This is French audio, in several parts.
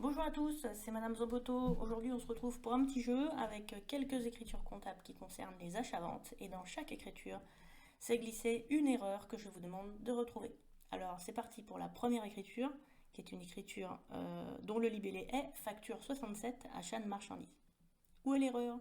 Bonjour à tous, c'est Madame Zoboto. Aujourd'hui, on se retrouve pour un petit jeu avec quelques écritures comptables qui concernent les achats-ventes. Et dans chaque écriture, c'est glissé une erreur que je vous demande de retrouver. Alors, c'est parti pour la première écriture, qui est une écriture dont le libellé est facture 67, achat de marchandises. Où est l'erreur?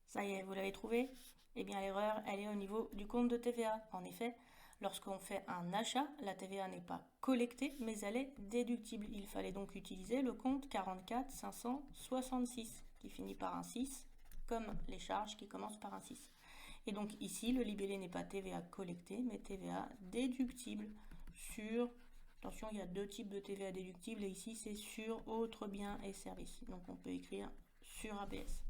Ça y est, vous l'avez trouvé? Eh bien, l'erreur, elle est au niveau du compte de TVA. En effet, lorsqu'on fait un achat, la TVA n'est pas collectée, mais elle est déductible. Il fallait donc utiliser le compte 44 566, qui finit par un 6, comme les charges qui commencent par un 6. Et donc ici, le libellé n'est pas TVA collectée, mais TVA déductible sur... Attention, il y a deux types de TVA déductible, et ici, c'est sur autres biens et services. Donc on peut écrire sur APS.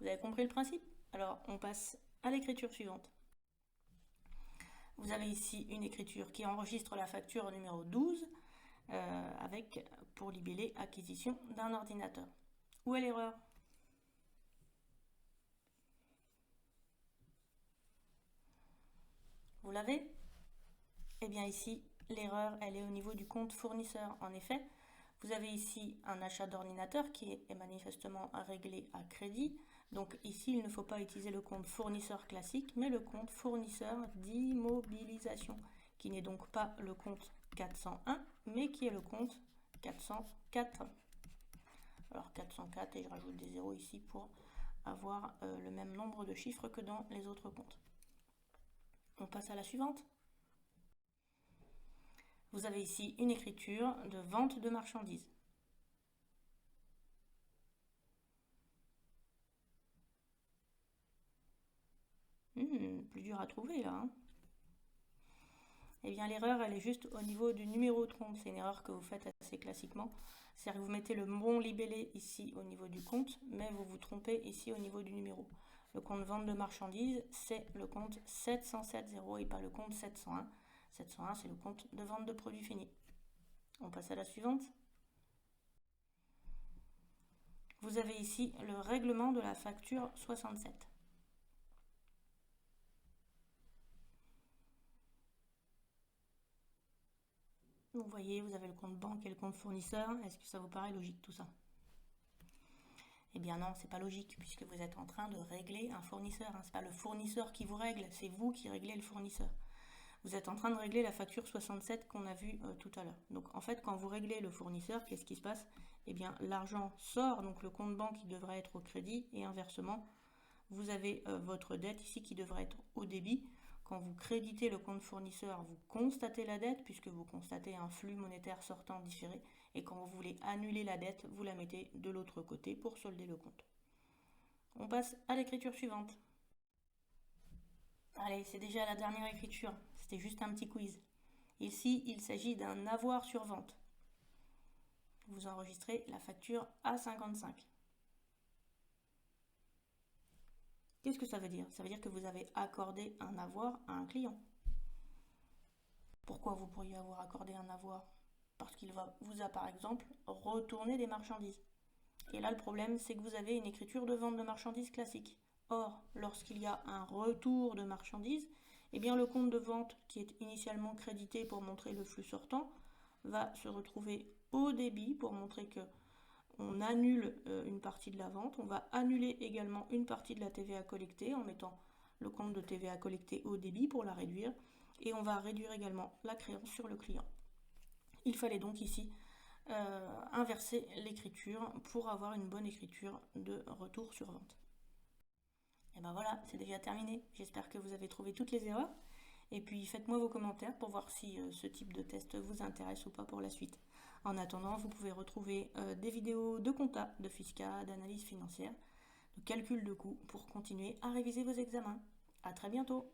Vous avez compris le principe? Alors, on passe à l'écriture suivante. Vous avez ici une écriture qui enregistre la facture numéro 12 avec pour libellé acquisition d'un ordinateur. Où est l'erreur? Vous l'avez? Eh bien ici, l'erreur, elle est au niveau du compte fournisseur. En effet, vous avez ici un achat d'ordinateur qui est manifestement réglé à crédit. Donc ici, il ne faut pas utiliser le compte fournisseur classique, mais le compte fournisseur d'immobilisation, qui n'est donc pas le compte 401, mais qui est le compte 404. Alors 404, et je rajoute des zéros ici pour avoir le même nombre de chiffres que dans les autres comptes. On passe à la suivante. Vous avez ici une écriture de vente de marchandises. Plus dur à trouver là. Eh bien l'erreur, elle est juste au niveau du numéro de compte. C'est une erreur que vous faites assez classiquement. C'est-à-dire que vous mettez le bon libellé ici au niveau du compte, mais vous vous trompez ici au niveau du numéro. Le compte vente de marchandises, c'est le compte 707.0 et pas le compte 701. 701, c'est le compte de vente de produits finis. On passe à la suivante. Vous avez ici le règlement de la facture 67. Vous voyez, vous avez le compte banque et le compte fournisseur. Est-ce que ça vous paraît logique tout ça? Eh bien non, c'est pas logique puisque vous êtes en train de régler un fournisseur. Ce n'est pas le fournisseur qui vous règle, c'est vous qui réglez le fournisseur. Vous êtes en train de régler la facture 67 qu'on a vue tout à l'heure. Donc en fait, quand vous réglez le fournisseur, qu'est-ce qui se passe? Eh bien l'argent sort, donc le compte banque qui devrait être au crédit et inversement, vous avez votre dette ici qui devrait être au débit. Quand vous créditez le compte fournisseur, vous constatez la dette puisque vous constatez un flux monétaire sortant différé. Et quand vous voulez annuler la dette, vous la mettez de l'autre côté pour solder le compte. On passe à l'écriture suivante. Allez, c'est déjà la dernière écriture. C'était juste un petit quiz. Ici, il s'agit d'un avoir sur vente. Vous enregistrez la facture A55. Qu'est-ce que ça veut dire? Ça veut dire que vous avez accordé un avoir à un client. Pourquoi vous pourriez avoir accordé un avoir? Parce qu'il vous a par exemple retourné des marchandises. Et là, le problème, c'est que vous avez une écriture de vente de marchandises classique. Or, lorsqu'il y a un retour de marchandises, eh bien le compte de vente qui est initialement crédité pour montrer le flux sortant va se retrouver au débit pour montrer que on annule une partie de la vente. On va annuler également une partie de la TVA collectée en mettant le compte de TVA collecté au débit pour la réduire. Et on va réduire également la créance sur le client. Il fallait donc ici inverser l'écriture pour avoir une bonne écriture de retour sur vente. Et ben voilà, c'est déjà terminé. J'espère que vous avez trouvé toutes les erreurs. Et puis faites-moi vos commentaires pour voir si ce type de test vous intéresse ou pas pour la suite. En attendant, vous pouvez retrouver des vidéos de compta, de fiscal, d'analyse financière, de calcul de coûts pour continuer à réviser vos examens. À très bientôt!